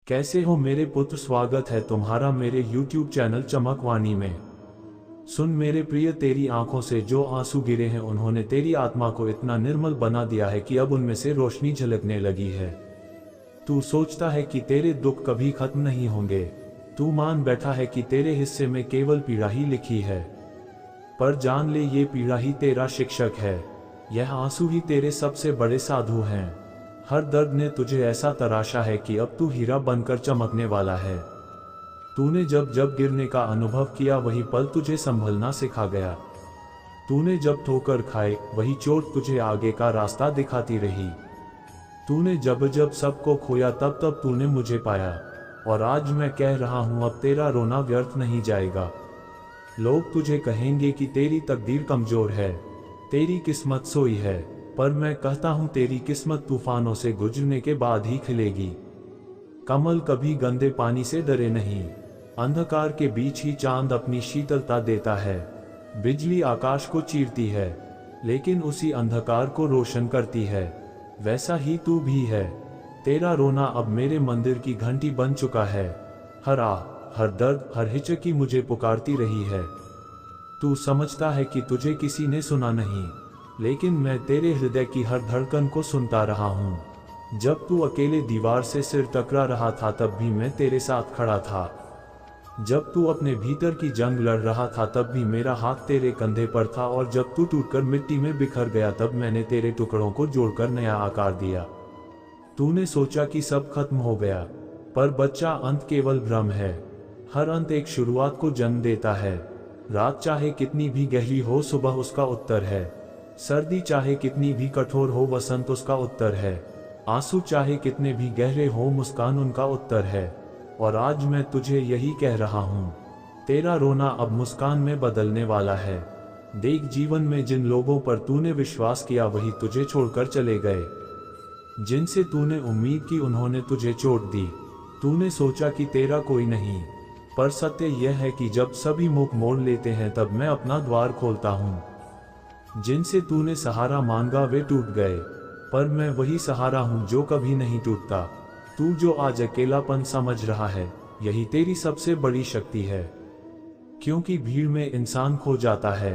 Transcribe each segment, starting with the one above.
कैसे हो मेरे पुत्र, स्वागत है तुम्हारा मेरे YouTube चैनल चमकवाणी में। सुन मेरे प्रिय, तेरी आंखों से जो आंसू गिरे हैं उन्होंने तेरी आत्मा को इतना निर्मल बना दिया है कि अब उनमें से रोशनी झलकने लगी है। तू सोचता है कि तेरे दुख कभी खत्म नहीं होंगे। तू मान बैठा है कि तेरे हिस्से में केवल पीड़ा ही लिखी है, पर जान ले ये पीड़ा ही तेरा शिक्षक है। यह आंसू ही तेरे सबसे बड़े साधु हैं। हर दर्द ने तुझे ऐसा तराशा है कि अब तू हीरा बनकर चमकने वाला है। तूने जब जब गिरने का अनुभव किया वही पल तुझे संभलना सिखा गया। तूने जब ठोकर खाए वही चोट तुझे आगे का रास्ता दिखाती रही। तूने जब जब सबको खोया तब तब तूने मुझे पाया, और आज मैं कह रहा हूं अब तेरा रोना व्यर्थ नहीं जाएगा। लोग तुझे कहेंगे कि तेरी तकदीर कमजोर है, तेरी किस्मत सोई है, पर मैं कहता हूं तेरी किस्मत तूफानों से गुजरने के बाद ही खिलेगी। कमल कभी गंदे पानी से डरे नहीं। अंधकार के बीच ही चांद अपनी शीतलता देता है। बिजली आकाश को चीरती है, लेकिन उसी अंधकार को रोशन करती है। वैसा ही तू भी है। तेरा रोना अब मेरे मंदिर की घंटी बन चुका है। हर आह, हर दर्द, हर हिचकी मुझे पुकारती रही है। तू समझता है कि तुझे किसी ने सुना नहीं, लेकिन मैं तेरे हृदय की हर धड़कन को सुनता रहा हूँ। जब तू अकेले दीवार से सिर टकरा रहा था तब भी मैं तेरे साथ खड़ा था। जब तू अपने भीतर की जंग लड़ रहा था तब भी मेरा हाथ तेरे कंधे पर था, और जब तू टूटकर मिट्टी में बिखर गया तब मैंने तेरे टुकड़ों को जोड़कर नया आकार दिया। तूने सोचा कि सब खत्म हो गया, पर बच्चा, अंत केवल भ्रम है। हर अंत एक शुरुआत को जन्म देता है। रात चाहे कितनी भी गहरी हो, सुबह उसका उत्तर है। सर्दी चाहे कितनी भी कठोर हो, वसंत उसका उत्तर है। आंसू चाहे कितने भी गहरे हो, मुस्कान उनका उत्तर है। और आज मैं तुझे यही कह रहा हूँ, तेरा रोना अब मुस्कान में बदलने वाला है। देख, जीवन में जिन लोगों पर तूने विश्वास किया वही तुझे छोड़कर चले गए। जिनसे तूने उम्मीद की उन्होंने तुझे चोट दी। तूने सोचा कि तेरा कोई नहीं, पर सत्य यह है कि जब सभी मुख मोड़ लेते हैं तब मैं अपना द्वार खोलता हूँ। जिनसे तूने सहारा मांगा वे टूट गए, पर मैं वही सहारा हूँ जो कभी नहीं टूटता। तू जो आज अकेलापन समझ रहा है, यही तेरी सबसे बड़ी शक्ति है। क्योंकि भीड़ में इंसान खो जाता है,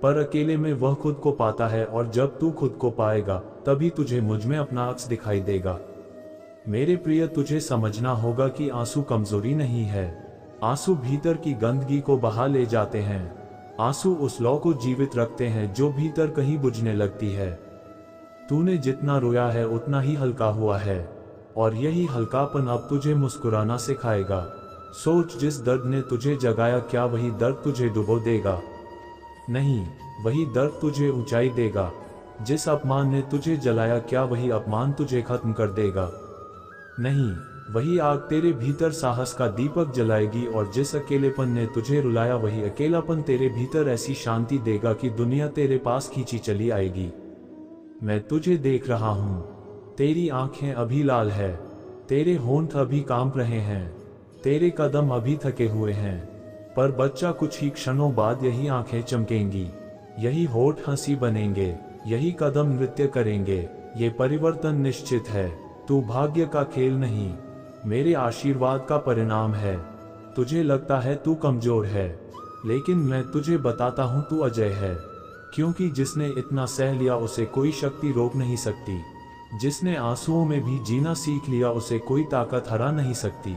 पर अकेले में वह खुद को पाता है, और जब तू खुद को पाएगा तभी तुझे मुझ में अपना अक्स दिखाई देगा। मेरे प्रिय, तुझे समझना होगा कि आंसू कमजोरी नहीं है। आंसू भीतर की गंदगी को बहा ले जाते हैं। आंसू उस लौ को जीवित रखते हैं जो भीतर कहीं बुझने लगती है। तूने जितना रोया है उतना ही हल्का हुआ है, और यही हल्कापन अब तुझे मुस्कुराना सिखाएगा। सोच, जिस दर्द ने तुझे जगाया, क्या वही दर्द तुझे डुबो देगा? नहीं, वही दर्द तुझे ऊंचाई देगा। जिस अपमान ने तुझे जलाया, क्या वही अपमान तुझे खत्म कर देगा? नहीं, वही आग तेरे भीतर साहस का दीपक जलाएगी। और जिस अकेलेपन ने तुझे रुलाया, वही अकेलापन तेरे भीतर ऐसी शांति देगा कि दुनिया तेरे पास खींची चली आएगी। मैं तुझे देख रहा हूँ। तेरी आंखें अभी लाल है, तेरे होंठ अभी कांप रहे हैं, तेरे कदम अभी थके हुए हैं, पर बच्चा, कुछ ही क्षणों बाद यही आंखें चमकेंगी, यही होंठ हंसी बनेंगे, यही कदम नृत्य करेंगे। ये परिवर्तन निश्चित है। तू भाग्य का खेल नहीं, मेरे आशीर्वाद का परिणाम है। तुझे लगता है तू कमजोर है, लेकिन मैं तुझे बताता हूँ तू अजय है। क्योंकि जिसने इतना सह लिया उसे कोई शक्ति रोक नहीं सकती। जिसने आंसुओं में भी जीना सीख लिया उसे कोई ताकत हरा नहीं सकती।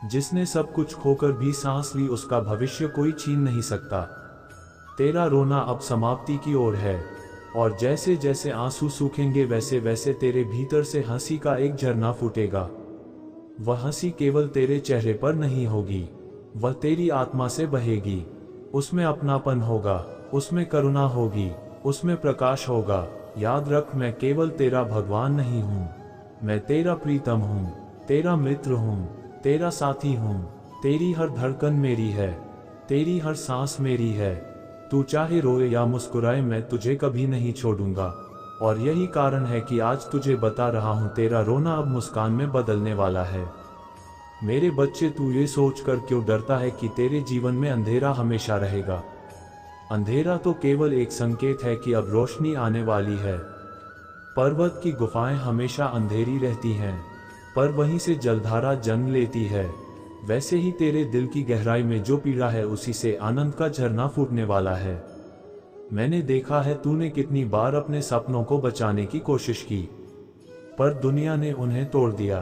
जिसने सब कुछ खोकर भी सांस ली उसका भविष्य कोई छीन नहीं सकता। तेरा रोना अब समाप्ति की ओर है, और जैसे जैसे आंसू सूखेंगे वैसे वैसे तेरे भीतर से हंसी का एक झरना फूटेगा। वह हंसी केवल तेरे चेहरे पर नहीं होगी, वह तेरी आत्मा से बहेगी। उसमें अपनापन होगा, उसमें करुणा होगी, उसमें प्रकाश होगा। याद रख, मैं केवल तेरा भगवान नहीं हूँ, मैं तेरा प्रीतम हूँ, तेरा मित्र हूँ, तेरा साथी हूँ। तेरी हर धड़कन मेरी है, तेरी हर सांस मेरी है। तू चाहे रोए या मुस्कुराए, मैं तुझे कभी नहीं छोड़ूंगा। और यही कारण है कि आज तुझे बता रहा हूँ, तेरा रोना अब मुस्कान में बदलने वाला है। मेरे बच्चे, तू ये सोचकर क्यों डरता है कि तेरे जीवन में अंधेरा हमेशा रहेगा? अंधेरा तो केवल एक संकेत है कि अब रोशनी आने वाली है। पर्वत की गुफाएं हमेशा अंधेरी रहती हैं, पर वहीं से जलधारा जन्म लेती है। वैसे ही तेरे दिल की गहराई में जो पीड़ा है उसी से आनंद का झरना फूटने वाला है। मैंने देखा है तूने कितनी बार अपने सपनों को बचाने की कोशिश की, पर दुनिया ने उन्हें तोड़ दिया।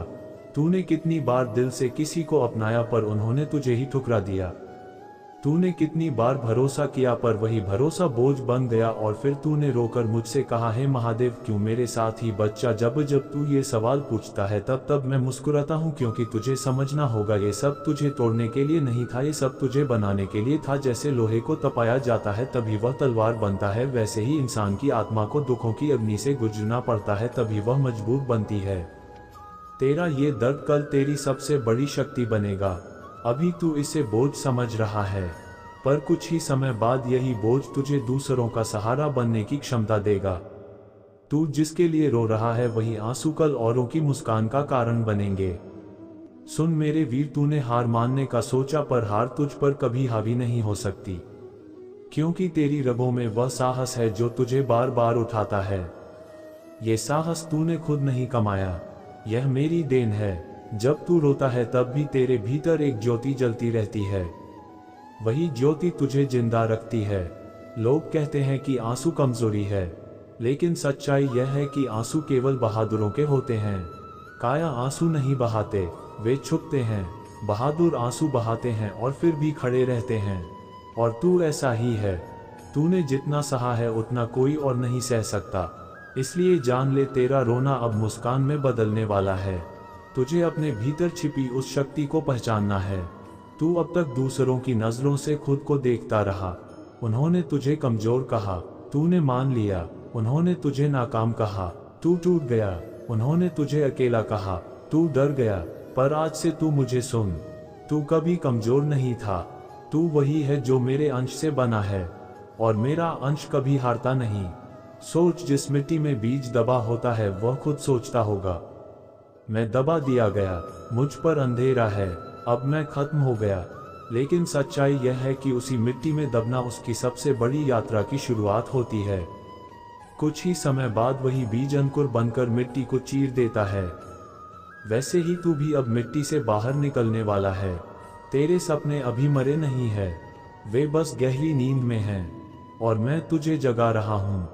तूने कितनी बार दिल से किसी को अपनाया पर उन्होंने तुझे ही ठुकरा दिया। तूने कितनी बार भरोसा किया पर वही भरोसा बोझ बन गया, और फिर तूने रोकर मुझसे कहा है महादेव क्यों मेरे साथ ही बच्चा। जब जब तू ये सवाल पूछता है तब तब मैं मुस्कुराता हूँ, क्योंकि तुझे समझना होगा ये सब तुझे तोड़ने के लिए नहीं था, ये सब तुझे बनाने के लिए था। जैसे लोहे को तपाया जाता है तभी वह तलवार बनता है, वैसे ही इंसान की आत्मा को दुखों की अग्नि से गुजरना पड़ता है तभी वह मजबूत बनती है। तेरा ये दर्द कल तेरी सबसे बड़ी शक्ति बनेगा। अभी तू इसे बोझ समझ रहा है, पर कुछ ही समय बाद यही बोझ तुझे दूसरों का सहारा बनने की क्षमता देगा। तू जिसके लिए रो रहा है वही आंसू कल औरों की मुस्कान का कारण बनेंगे। सुन मेरे वीर, तूने हार मानने का सोचा पर हार तुझ पर कभी हावी नहीं हो सकती, क्योंकि तेरी रगों में वह साहस है जो तुझे बार बार उठाता है। ये साहस तूने खुद नहीं कमाया, यह मेरी देन है। जब तू रोता है तब भी तेरे भीतर एक ज्योति जलती रहती है, वही ज्योति तुझे जिंदा रखती है। लोग कहते हैं कि आंसू कमजोरी है, लेकिन सच्चाई यह है कि आंसू केवल बहादुरों के होते हैं। काया आंसू नहीं बहाते, वे छुपते हैं। बहादुर आंसू बहाते हैं और फिर भी खड़े रहते हैं, और तू ऐसा ही है। तूने जितना सहा है उतना कोई और नहीं सह सकता, इसलिए जान ले तेरा रोना अब मुस्कान में बदलने वाला है। तुझे अपने भीतर छिपी उस शक्ति को पहचानना है। तू अब तक दूसरों की नजरों से खुद को देखता रहा। उन्होंने तुझे कमजोर कहा, तूने मान लिया। उन्होंने तुझे नाकाम कहा, तू टूट गया। उन्होंने तुझे अकेला कहा, तू डर गया। पर आज से तू मुझे सुन, तू कभी कमजोर नहीं था। तू वही है जो मेरे अंश से बना है, और मेरा अंश कभी हारता नहीं। सोच, जिस मिट्टी में बीज दबा होता है वह खुद सोचता होगा मैं दबा दिया गया, मुझ पर अंधेरा है, अब मैं खत्म हो गया। लेकिन सच्चाई यह है कि उसी मिट्टी में दबना उसकी सबसे बड़ी यात्रा की शुरुआत होती है। कुछ ही समय बाद वही बीज अंकुर बनकर मिट्टी को चीर देता है। वैसे ही तू भी अब मिट्टी से बाहर निकलने वाला है। तेरे सपने अभी मरे नहीं हैं, वे बस गहरी नींद में हैं, और मैं तुझे जगा रहा हूँ।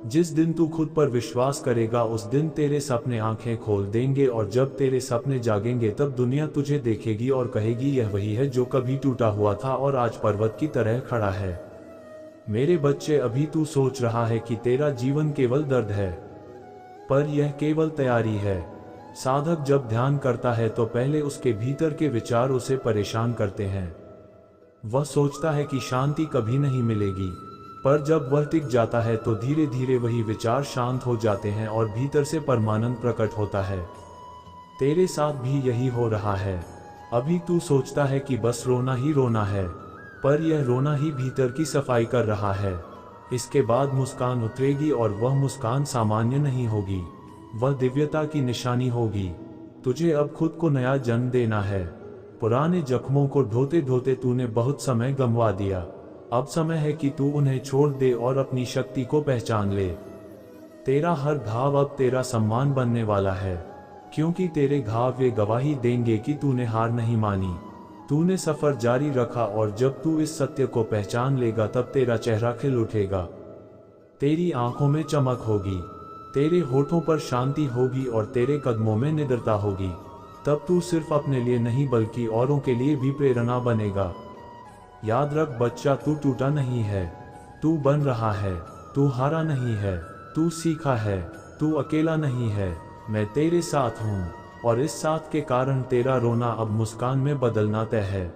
जिस दिन तू खुद पर विश्वास करेगा उस दिन तेरे सपने आंखें खोल देंगे, और जब तेरे सपने जागेंगे तब दुनिया तुझे देखेगी और कहेगी यह वही है जो कभी टूटा हुआ था और आज पर्वत की तरह खड़ा है। मेरे बच्चे, अभी तू सोच रहा है कि तेरा जीवन केवल दर्द है, पर यह केवल तैयारी है। साधक जब ध्यान करता है तो पहले उसके भीतर के विचार उसे परेशान करते हैं। वह सोचता है कि शांति कभी नहीं मिलेगी, पर जब वह टिक जाता है तो धीरे धीरे वही विचार शांत हो जाते हैं और भीतर से परमानंद प्रकट होता है। तेरे साथ भी यही हो रहा है। अभी तू सोचता है कि बस रोना ही रोना है, पर यह रोना ही भीतर की सफाई कर रहा है। इसके बाद मुस्कान उतरेगी, और वह मुस्कान सामान्य नहीं होगी, वह दिव्यता की निशानी होगी। तुझे अब खुद को नया जन्म देना है। पुराने जख्मों को ढोते ढोते तूने बहुत समय गंवा दिया। अब समय है कि तू उन्हें छोड़ दे और अपनी शक्ति को पहचान ले। तेरा हर घाव अब तेरा सम्मान बनने वाला है, क्योंकि तेरे घाव ये गवाही देंगे कि तूने हार नहीं मानी। तूने सफर जारी रखा, और जब तू इस सत्य को पहचान लेगा तब तेरा चेहरा खिल उठेगा। तेरी आंखों में चमक होगी, तेरे होठों पर शांति होगी, और तेरे कदमों में निडरता होगी। तब तू सिर्फ अपने लिए नहीं बल्कि औरों के लिए भी प्रेरणा बनेगा। याद रख बच्चा, तू टूटा नहीं है, तू बन रहा है। तू हारा नहीं है, तू सीखा है। तू अकेला नहीं है, मैं तेरे साथ हूँ, और इस साथ के कारण तेरा रोना अब मुस्कान में बदलना तय है।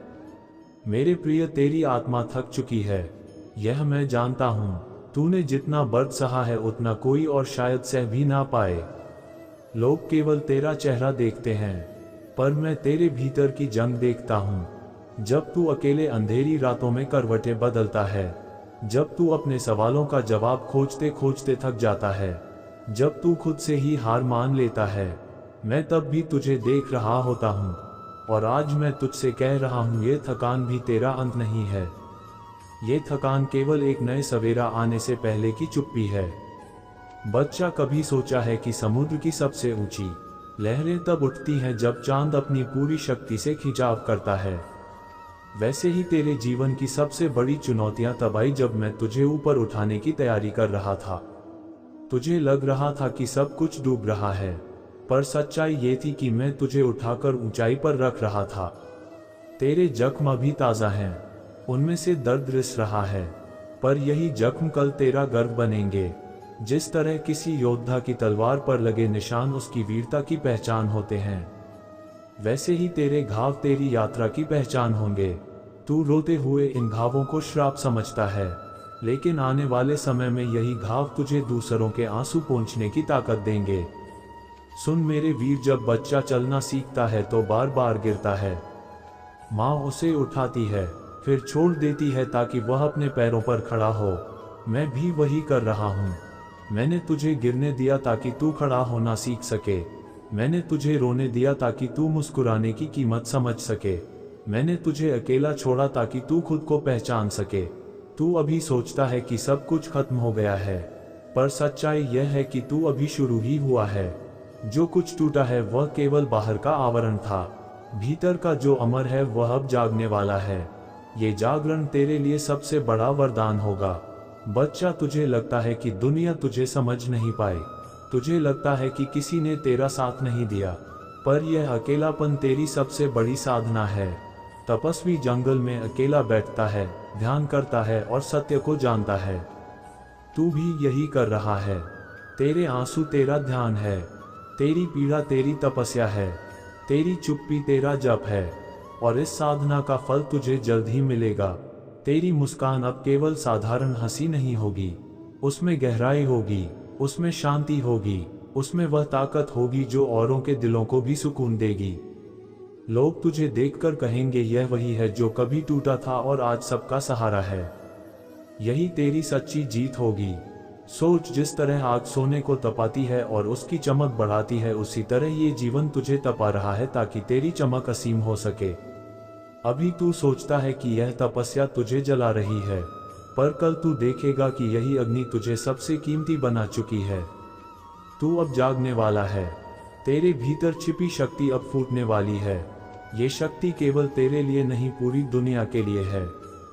मेरे प्रिय, तेरी आत्मा थक चुकी है, यह मैं जानता हूँ। तूने जितना दर्द सहा है उतना कोई और शायद सह भी ना पाए। लोग केवल तेरा चेहरा देखते हैं, पर मैं तेरे भीतर की जंग देखता हूँ। जब तू अकेले अंधेरी रातों में करवटें बदलता है, जब तू अपने सवालों का जवाब खोजते खोजते थक जाता है, जब तू खुद से ही हार मान लेता है, मैं तब भी तुझे देख रहा होता हूँ। और आज मैं तुझसे कह रहा हूँ, ये थकान भी तेरा अंत नहीं है। ये थकान केवल एक नए सवेरा आने से पहले की चुप्पी है। बच्चा, कभी सोचा है कि समुद्र की सबसे ऊंची लहरें तब उठती हैं जब चांद अपनी पूरी शक्ति से खिंचाव करता है। वैसे ही तेरे जीवन की सबसे बड़ी चुनौतियां तब आई जब मैं तुझे ऊपर उठाने की तैयारी कर रहा था। तुझे लग रहा था कि सब कुछ डूब रहा है, पर सच्चाई ये थी कि मैं तुझे उठाकर ऊंचाई पर रख रहा था। तेरे जख्म अभी ताज़ा हैं, उनमें से दर्द रिस रहा है, पर यही जख्म कल तेरा गर्व बनेंगे। जिस तरह किसी योद्धा की तलवार पर लगे निशान उसकी वीरता की पहचान होते हैं, वैसे ही तेरे घाव तेरी यात्रा की पहचान होंगे। तू रोते हुए इन घावों को श्राप समझता है, लेकिन आने वाले समय में यही घाव तुझे दूसरों के आंसू पोंछने की ताकत देंगे। सुन मेरे वीर, जब बच्चा चलना सीखता है तो बार बार गिरता है। माँ उसे उठाती है, फिर छोड़ देती है ताकि वह अपने पैरों पर खड़ा हो। मैं भी वही कर रहा हूँ। मैंने तुझे गिरने दिया ताकि तू खड़ा होना सीख सके। मैंने तुझे रोने दिया ताकि तू मुस्कुराने की कीमत समझ सके। मैंने तुझे अकेला छोड़ा ताकि तू खुद को पहचान सके। तू अभी सोचता है कि सब कुछ खत्म हो गया है, पर सच्चाई यह है कि तू अभी शुरू ही हुआ है। जो कुछ टूटा है वह केवल बाहर का आवरण था, भीतर का जो अमर है वह अब जागने वाला है। ये जागरण तेरे लिए सबसे बड़ा वरदान होगा। बच्चा, तुझे लगता है कि दुनिया तुझे समझ नहीं पाई, तुझे लगता है कि किसी ने तेरा साथ नहीं दिया, पर यह अकेलापन तेरी सबसे बड़ी साधना है। तपस्वी जंगल में अकेला बैठता है, ध्यान करता है और सत्य को जानता है। तू भी यही कर रहा है। तेरे आंसू तेरा ध्यान है, तेरी पीड़ा तेरी तपस्या है, तेरी चुप्पी तेरा जप है, और इस साधना का फल तुझे जल्द ही मिलेगा। तेरी मुस्कान अब केवल साधारण हंसी नहीं होगी, उसमें गहराई होगी, उसमें शांति होगी, उसमें वह ताकत होगी जो औरों के दिलों को भी सुकून देगी। लोग तुझे देखकर कहेंगे, यह वही है जो कभी टूटा था और आज सबका सहारा है। यही तेरी सच्ची जीत होगी। सोच, जिस तरह आग सोने को तपाती है और उसकी चमक बढ़ाती है, उसी तरह ये जीवन तुझे तपा रहा है ताकि तेरी चमक असीम हो सके। अभी तू सोचता है कि यह तपस्या तुझे जला रही है, पर कल तू देखेगा कि यही अग्नि तुझे सबसे कीमती बना चुकी है। तू अब जागने वाला है। तेरे भीतर छिपी शक्ति अब फूटने वाली है। ये शक्ति केवल तेरे लिए नहीं, पूरी दुनिया के लिए है।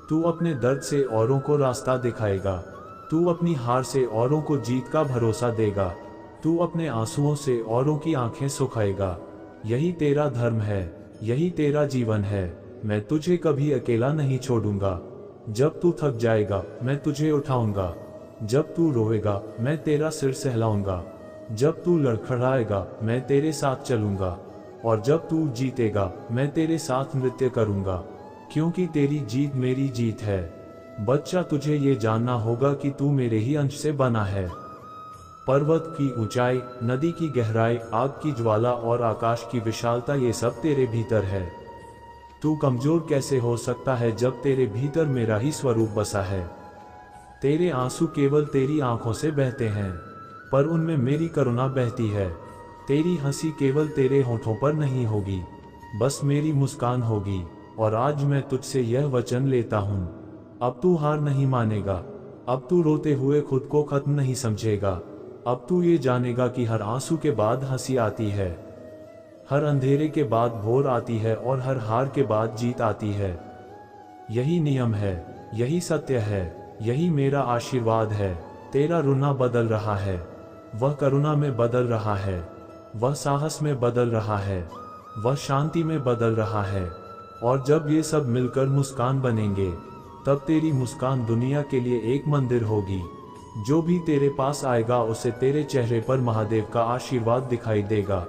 तू अपने दर्द से औरों को रास्ता दिखाएगा, तू अपनी हार से औरों को जीत का भरोसा देगा, तू अपने आंसुओं से औरों की आंखें सुखाएगा। यही तेरा धर्म है, यही तेरा जीवन है। मैं तुझे कभी अकेला नहीं छोड़ूंगा। जब तू थक जाएगा मैं तुझे उठाऊंगा, जब तू रोएगा मैं तेरा सिर सहलाऊंगा, जब तू लड़खड़ाएगा मैं तेरे साथ चलूंगा, और जब तू जीतेगा मैं तेरे साथ नृत्य करूंगा, क्योंकि तेरी जीत मेरी जीत है। बच्चा, तुझे ये जानना होगा कि तू मेरे ही अंश से बना है। पर्वत की ऊंचाई, नदी की गहराई, आग की ज्वाला और आकाश की विशालता, ये सब तेरे भीतर है। तू कमजोर कैसे हो सकता है जब तेरे भीतर मेरा ही स्वरूप बसा है। तेरे आंसू केवल तेरी आंखों से बहते हैं, पर उनमें मेरी करुणा बहती है। तेरी हंसी केवल तेरे होठों पर नहीं होगी, बस मेरी मुस्कान होगी। और आज मैं तुझसे यह वचन लेता हूँ, अब तू हार नहीं मानेगा। अब तू रोते हुए खुद को खत्म नहीं समझेगा। अब तू ये जानेगा कि हर आंसू के बाद हंसी आती है, हर अंधेरे के बाद भोर आती है, और हर हार के बाद जीत आती है। यही नियम है, यही सत्य है, यही मेरा आशीर्वाद है। तेरा रोना बदल रहा है, वह करुणा में बदल रहा है, वह साहस में बदल रहा है, वह शांति में बदल रहा है। और जब ये सब मिलकर मुस्कान बनेंगे, तब तेरी मुस्कान दुनिया के लिए एक मंदिर होगी। जो भी तेरे पास आएगा उसे तेरे चेहरे पर महादेव का आशीर्वाद दिखाई देगा।